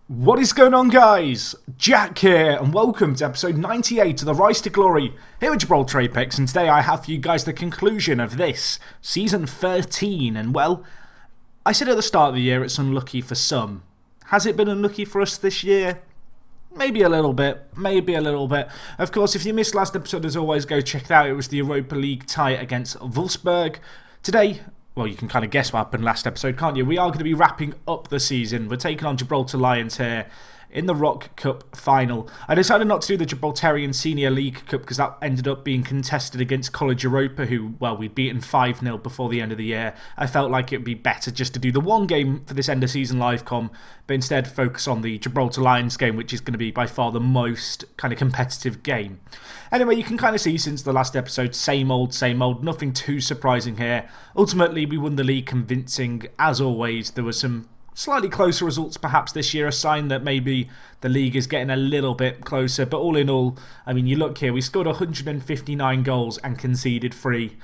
What is going on, guys? Jack here, and welcome to episode 98 of the Rise to Glory here at Gibraltar Apex. And today I have for you guys the conclusion of this, season 13. And well, I said at the start of the year it's unlucky for some. Has it been unlucky for us this year? Maybe a little bit, maybe a little bit. Of course, if you missed last episode, as always, go check it out. It was the Europa League tie against Wolfsburg. Today, well, you can kind of guess what happened last episode, can't you? We are going to be wrapping up the season. We're taking on Gibraltar Lions here in the Rock Cup final. I decided not to do the Gibraltarian Senior League Cup because that ended up being contested against College Europa, who, well, we'd beaten 5-0 before the end of the year. I felt like it would be better just to do the one game for this end of season live com, but instead focus on the Gibraltar Lions game, which is going to be by far the most kind of competitive game. Anyway, you can kind of see since the last episode, same old, nothing too surprising here. Ultimately, we won the league convincing, as always. There were some slightly closer results perhaps this year, a sign that maybe the league is getting a little bit closer. But all in all, I mean, you look here, we scored 159 goals and conceded 3.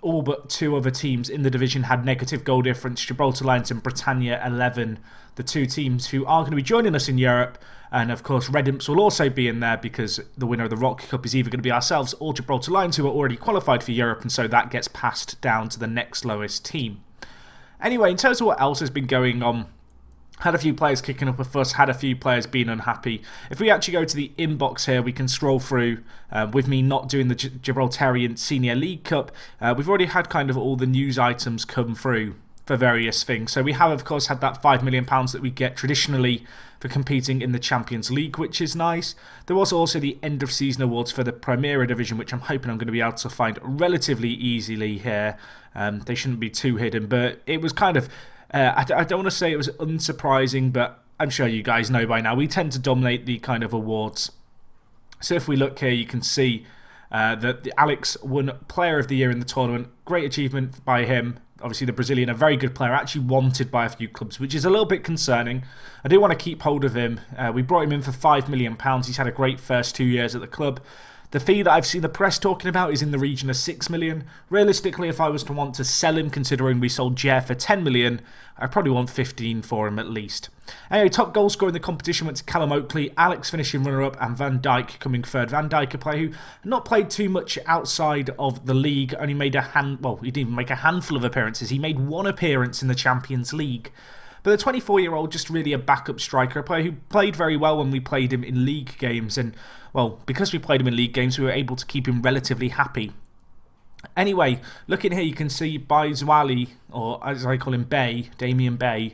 All but 2 other teams in the division had negative goal difference, Gibraltar Lions and Britannia 11, the 2 teams who are going to be joining us in Europe. And of course, Red Imps will also be in there because the winner of the Rock Cup is either going to be ourselves or Gibraltar Lions, who are already qualified for Europe, and so that gets passed down to the next lowest team. Anyway, in terms of what else has been going on, had a few players kicking up a fuss, had a few players being unhappy. If we actually go to the inbox here, we can scroll through. With me not doing the Gibraltarian Senior League Cup, we've already had kind of all the news items come through for various things. So we have, of course, had that £5 million that we get traditionally for competing in the Champions League, which is nice. There was also the end of season awards for the Primera division, which I'm hoping I'm going to be able to find relatively easily here. They shouldn't be too hidden, but it was kind of, I don't want to say it was unsurprising, but I'm sure you guys know by now, we tend to dominate the kind of awards. So if we look here, you can see that Alex won Player of the Year in the tournament. Great achievement by him. Obviously, the Brazilian, a very good player, actually wanted by a few clubs, which is a little bit concerning. I do want to keep hold of him. We brought him in for £5 million. He's had a great first 2 years at the club. The fee that I've seen the press talking about is in the region of £6 million. Realistically, if I was to want to sell him, considering we sold Jer for £10 million, I'd probably want 15 for him at least. Anyway, top goal scorer in the competition went to Callum Oakley, Alex finishing runner-up, and Van Dijk coming third. Van Dijk, a player who not played too much outside of the league, only made he didn't even make a handful of appearances. He made 1 appearance in the Champions League. But the 24-year-old, just really a backup striker, a player who played very well when we played him in league games. And, well, because we played him in league games, we were able to keep him relatively happy. Anyway, looking here, you can see Baizwali, or as I call him, Damien Bay.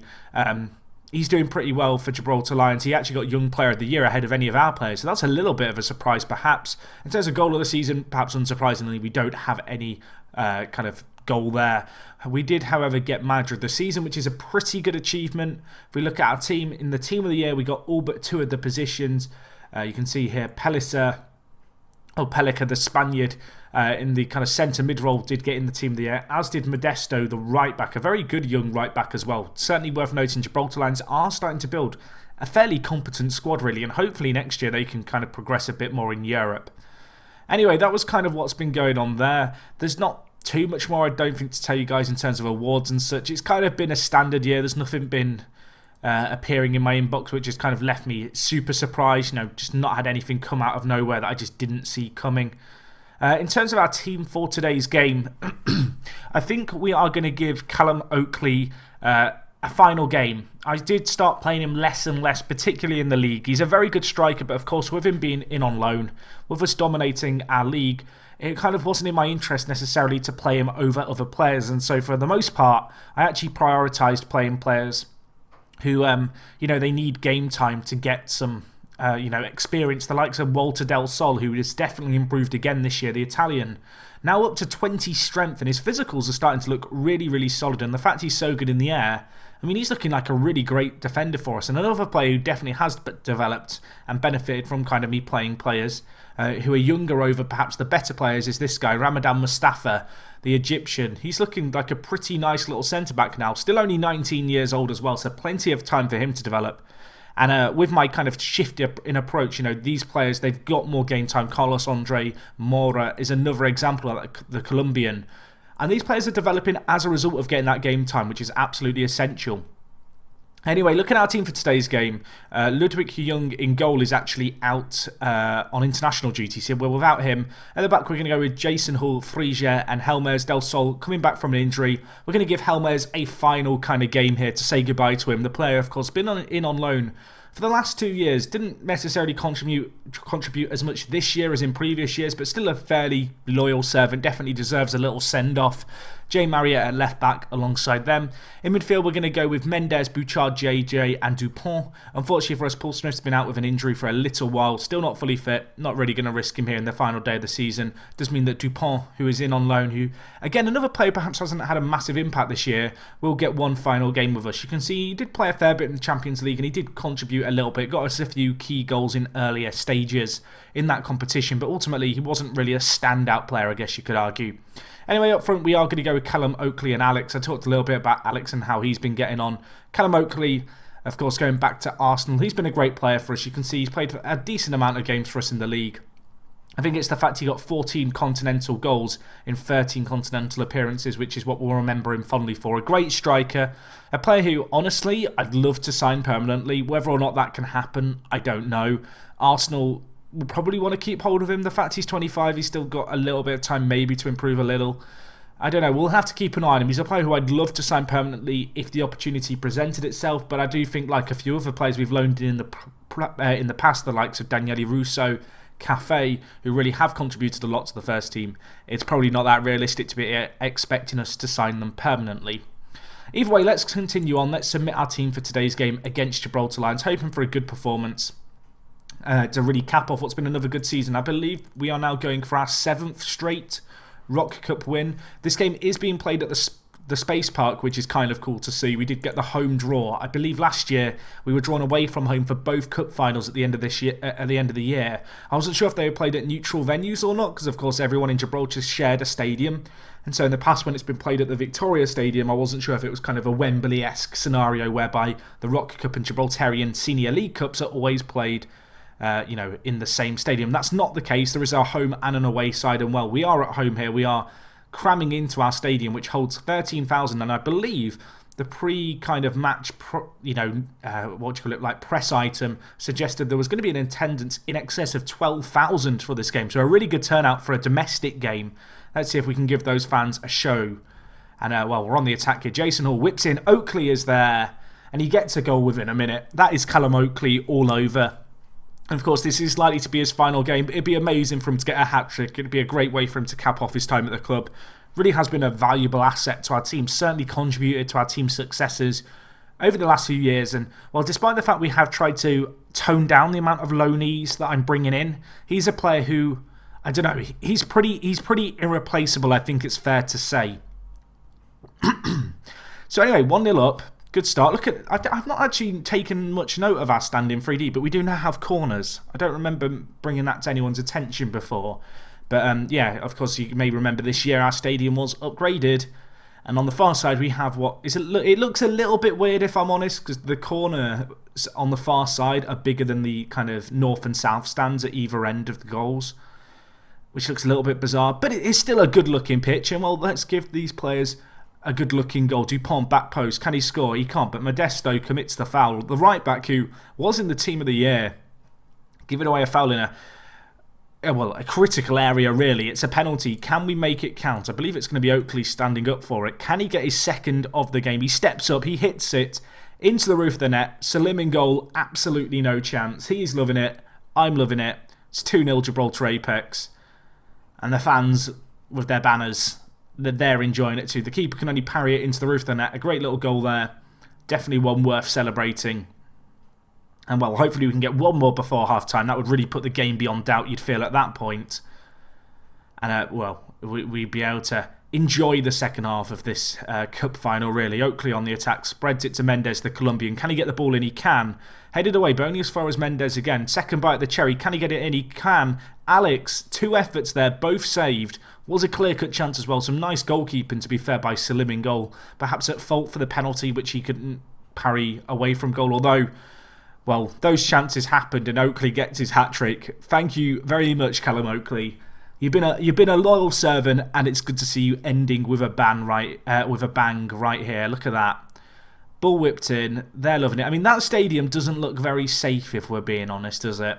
He's doing pretty well for Gibraltar Lions. He actually got Young Player of the Year ahead of any of our players. So that's a little bit of a surprise, perhaps. In terms of goal of the season, perhaps unsurprisingly, we don't have any kind of goal there. We did, however, get Manager of the Season, which is a pretty good achievement. If we look at our team, in the Team of the Year, we got all but 2 of the positions. You can see here, Pellicer, the Spaniard, in the kind of centre mid role did get in the Team of the Year, as did Modesto, the right back, a very good young right back as well. Certainly worth noting, Gibraltar Lions are starting to build a fairly competent squad, really, and hopefully next year they can kind of progress a bit more in Europe. Anyway, that was kind of what's been going on there. There's not too much more, I don't think, to tell you guys in terms of awards and such. It's kind of been a standard year. There's nothing been appearing in my inbox which has kind of left me super surprised. Just not had anything come out of nowhere that I just didn't see coming. In terms of our team for today's game, I think we are going to give Callum Oakley a final game. I did start playing him less and less, particularly in the league. He's a very good striker, but of course with him being in on loan, with us dominating our league, it kind of wasn't in my interest necessarily to play him over other players. And so for the most part, I actually prioritised playing players who, they need game time to get some, experience. The likes of Walter Del Sol, who has definitely improved again this year, the Italian. Now up to 20 strength, and his physicals are starting to look really, really solid. And the fact he's so good in the air, I mean, he's looking like a really great defender for us. And another player who definitely has developed and benefited from kind of me playing players who are younger over perhaps the better players is this guy, Ramadan Mustafa, the Egyptian. He's looking like a pretty nice little centre-back now. Still only 19 years old as well, so plenty of time for him to develop. And with my kind of shift in approach, these players, they've got more game time. Carlos Andre Mora is another example of the Colombian. And these players are developing as a result of getting that game time, which is absolutely essential. Anyway, looking at our team for today's game, Ludwig Young in goal is actually out on international duty, so we're without him. At the back, we're going to go with Jason Hall, Frisia and Helmers Del Sol coming back from an injury. We're going to give Helmers a final kind of game here to say goodbye to him. The player, of course, been on loan for the last 2 years, didn't necessarily contribute as much this year as in previous years, but still a fairly loyal servant, definitely deserves a little send-off. Jay Marriott at left back alongside them. In midfield, we're going to go with Mendes, Bouchard, JJ and Dupont. Unfortunately for us, Paul Smith's been out with an injury for a little while, still not fully fit, not really going to risk him here in the final day of the season. Does mean that Dupont, who is in on loan, who, again, another player perhaps hasn't had a massive impact this year, will get one final game with us. You can see he did play a fair bit in the Champions League and he did contribute a little bit, got us a few key goals in earlier stages in that competition, but ultimately he wasn't really a standout player, I guess you could argue. Anyway, up front, we are going to go with Callum Oakley and Alex. I talked a little bit about Alex and how he's been getting on. Callum Oakley, of course, going back to Arsenal. He's been a great player for us. You can see he's played a decent amount of games for us in the league. I think it's the fact he got 14 continental goals in 13 continental appearances, which is what we'll remember him fondly for. A great striker, a player who, honestly, I'd love to sign permanently. Whether or not that can happen, I don't know. Arsenal will probably want to keep hold of him. The fact he's 25, he's still got a little bit of time maybe to improve a little. I don't know, we'll have to keep an eye on him. He's a player who I'd love to sign permanently if the opportunity presented itself, but I do think, like a few other players we've loaned in the past, the likes of Daniele Russo, Cafe, who really have contributed a lot to the first team, it's probably not that realistic to be expecting us to sign them permanently. Either way, let's continue on. Let's submit our team for today's game against Gibraltar Lions, hoping for a good performance. To really cap off what's been another good season. I believe we are now going for our 7th straight Rock Cup win. This game is being played at the Space Park, which is kind of cool to see. We did get the home draw. I believe last year we were drawn away from home for both cup finals at the end of this year. At the end of the year, I wasn't sure if they were played at neutral venues or not, because of course everyone in Gibraltar shared a stadium. And so in the past, when it's been played at the Victoria Stadium, I wasn't sure if it was kind of a Wembley-esque scenario whereby the Rock Cup and Gibraltarian Senior League Cups are always played in the same stadium. That's not the case. There is our home and an away side, and well, we are at home here. We are cramming into our stadium, which holds 13,000, and I believe the pre-kind of match, press item suggested there was going to be an attendance in excess of 12,000 for this game. So a really good turnout for a domestic game. Let's see if we can give those fans a show. And we're on the attack here. Jason Hall whips in. Oakley is there, and he gets a goal within a minute. That is Callum Oakley all over. And of course, this is likely to be his final game. It'd be amazing for him to get a hat-trick. It'd be a great way for him to cap off his time at the club. Really has been a valuable asset to our team. Certainly contributed to our team's successes over the last few years. And, well, despite the fact we have tried to tone down the amount of loanees that I'm bringing in, he's a player who, I don't know, he's pretty irreplaceable, I think it's fair to say. So anyway, 1-0 up. Good start. Look at, I've not actually taken much note of our stand in 3D, but we do now have corners. I don't remember bringing that to anyone's attention before. But yeah, of course, you may remember this year our stadium was upgraded. And on the far side, we have what is it? It looks a little bit weird, if I'm honest, because the corners on the far side are bigger than the kind of north and south stands at either end of the goals, which looks a little bit bizarre. But it is still a good-looking pitch. And, well, let's give these players a good-looking goal. Dupont, back post. Can he score? He can't, but Modesto commits the foul. The right-back, who was in the team of the year, giving away a foul in a critical area, really. It's a penalty. Can we make it count? I believe it's going to be Oakley standing up for it. Can he get his second of the game? He steps up. He hits it into the roof of the net. Salim in goal. Absolutely no chance. He's loving it. I'm loving it. It's 2-0 Gibraltar Apex. And the fans, with their banners, they're enjoying it too. The keeper can only parry it into the roof of the net. A great little goal there. Definitely one worth celebrating. And, well, hopefully we can get one more before half-time. That would really put the game beyond doubt, you'd feel, at that point. And, we'd be able to enjoy the second half of this cup final, really. Oakley on the attack, spreads it to Mendes, the Colombian. Can he get the ball in? He can. Headed away, but only as far as Mendes again. Second bite at the cherry. Can he get it in? He can. Alex, 2 efforts there, both saved. Was a clear-cut chance as well. Some nice goalkeeping, to be fair, by Salim in goal. Perhaps at fault for the penalty, which he couldn't parry away from goal. Although, well, those chances happened and Oakley gets his hat-trick. Thank you very much, Callum Oakley. You've been a loyal servant, and it's good to see you ending with a bang right here. Look at that. Ball whipped in. They're loving it. I mean, that stadium doesn't look very safe, if we're being honest, does it?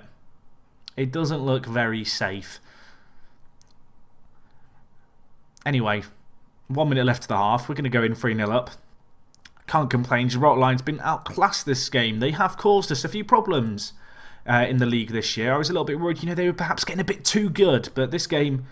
It doesn't look very safe. Anyway, 1 minute left of the half. We're going to go in 3-0 up. Can't complain. Gibraltar Lions been outclassed this game. They have caused us a few problems in the league this year. I was a little bit worried, they were perhaps getting a bit too good. But this game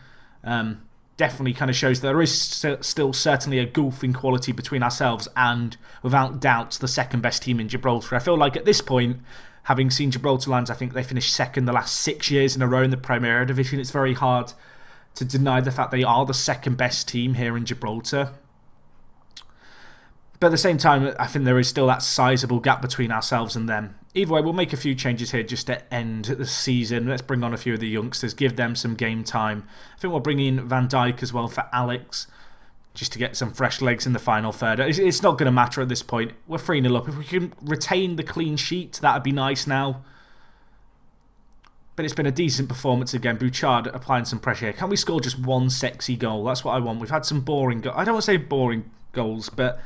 definitely kind of shows that there is still certainly a gulf in quality between ourselves and, without doubt, the second best team in Gibraltar. I feel like at this point, having seen Gibraltar Lions, I think they finished second the last 6 years in a row in the Premier Division. It's very hard to deny the fact they are the second best team here in Gibraltar. But at the same time, I think there is still that sizable gap between ourselves and them. Either way, we'll make a few changes here just to end the season. Let's bring on a few of the youngsters, give them some game time. I think we'll bring in Van Dijk as well for Alex, just to get some fresh legs in the final third. It's not going to matter at this point. We're 3-0 up. If we can retain the clean sheet, that would be nice now. But it's been a decent performance again. Bouchard applying some pressure here. Can we score just one sexy goal? That's what I want. We've had some boring goals. I don't want to say boring goals, but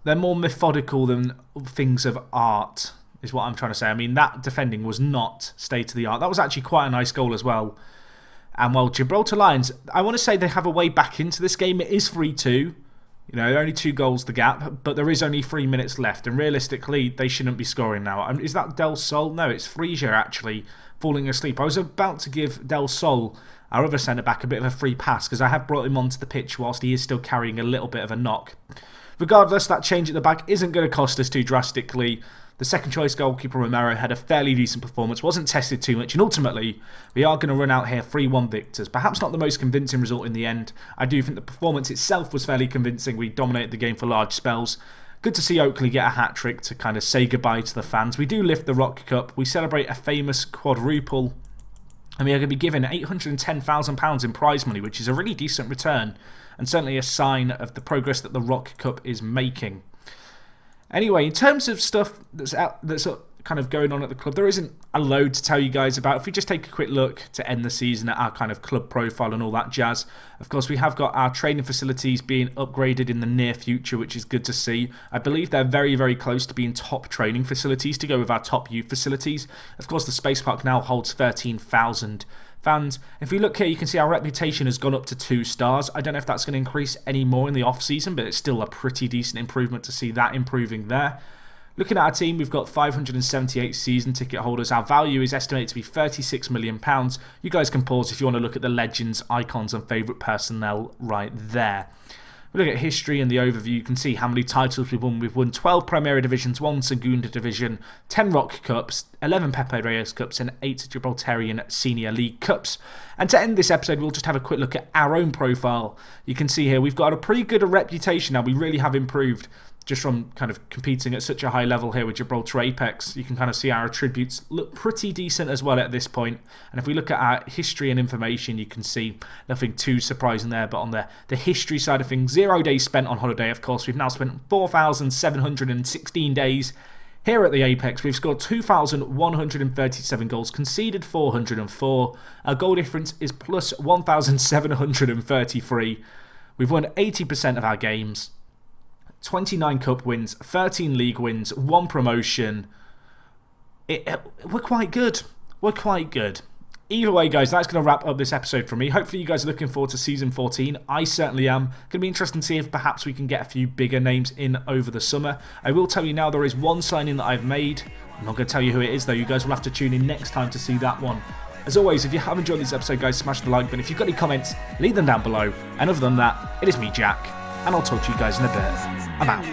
they're more methodical than things of art, is what I'm trying to say. I mean, that defending was not state-of-the-art. That was actually quite a nice goal as well. And, well, Gibraltar Lions, I want to say they have a way back into this game. It is 3-2. Only 2 goals the gap, but there is only 3 minutes left. And realistically, they shouldn't be scoring now. Is that Del Sol? No, it's Frisia, actually, falling asleep. I was about to give Del Sol, our other centre-back, a bit of a free pass, because I have brought him onto the pitch whilst he is still carrying a little bit of a knock. Regardless, that change at the back isn't going to cost us too drastically. The second choice goalkeeper, Romero, had a fairly decent performance, wasn't tested too much, and ultimately, we are going to run out here 3-1 victors. Perhaps not the most convincing result in the end. I do think the performance itself was fairly convincing. We dominated the game for large spells. Good to see Oakley get a hat-trick to kind of say goodbye to the fans. We do lift the Rock Cup. We celebrate a famous quadruple. And we are going to be given £810,000 in prize money, which is a really decent return. And certainly a sign of the progress that the Rock Cup is making. Anyway, in terms of stuff that's kind of going on at the club, there isn't a load to tell you guys about. If we just take a quick look to end the season at our kind of club profile and all that jazz. Of course, we have got our training facilities being upgraded in the near future, which is good to see. I believe they're very, very close to being top training facilities to go with our top youth facilities. Of course, the Space Park now holds 13,000 fans. If we look here, you can see our reputation has gone up to 2 stars. I don't know if that's going to increase any more in the off-season, but it's still a pretty decent improvement to see that improving there. Looking at our team, we've got 578 season ticket holders. Our value is estimated to be £36 million. You guys can pause if you want to look at the legends, icons and favourite personnel right there. We look at history and the overview. You can see how many titles we've won. We've won 12 Primera Divisions, 1 Segunda Division, 10 Rock Cups, 11 Pepe Reyes Cups and 8 Gibraltarian Senior League Cups. And to end this episode, we'll just have a quick look at our own profile. You can see here we've got a pretty good reputation now. We really have improved just from kind of competing at such a high level here with Gibraltar Apex. You can kind of see our attributes look pretty decent as well at this point. And if we look at our history and information, you can see nothing too surprising there. But on the history side of things, 0 days spent on holiday, of course. We've now spent 4,716 days here at the Apex. We've scored 2,137 goals, conceded 404. Our goal difference is plus 1,733. We've won 80% of our games. 29 cup wins, 13 league wins, 1 promotion. We're quite good. We're quite good. Either way, guys, that's going to wrap up this episode for me. Hopefully you guys are looking forward to Season 14. I certainly am. Going to be interesting to see if perhaps we can get a few bigger names in over the summer. I will tell you now there is one signing that I've made. I'm not going to tell you who it is, though. You guys will have to tune in next time to see that one. As always, if you have enjoyed this episode, guys, smash the like button. If you've got any comments, leave them down below. And other than that, it is me, Jack, and I'll talk to you guys in a bit. I'm out.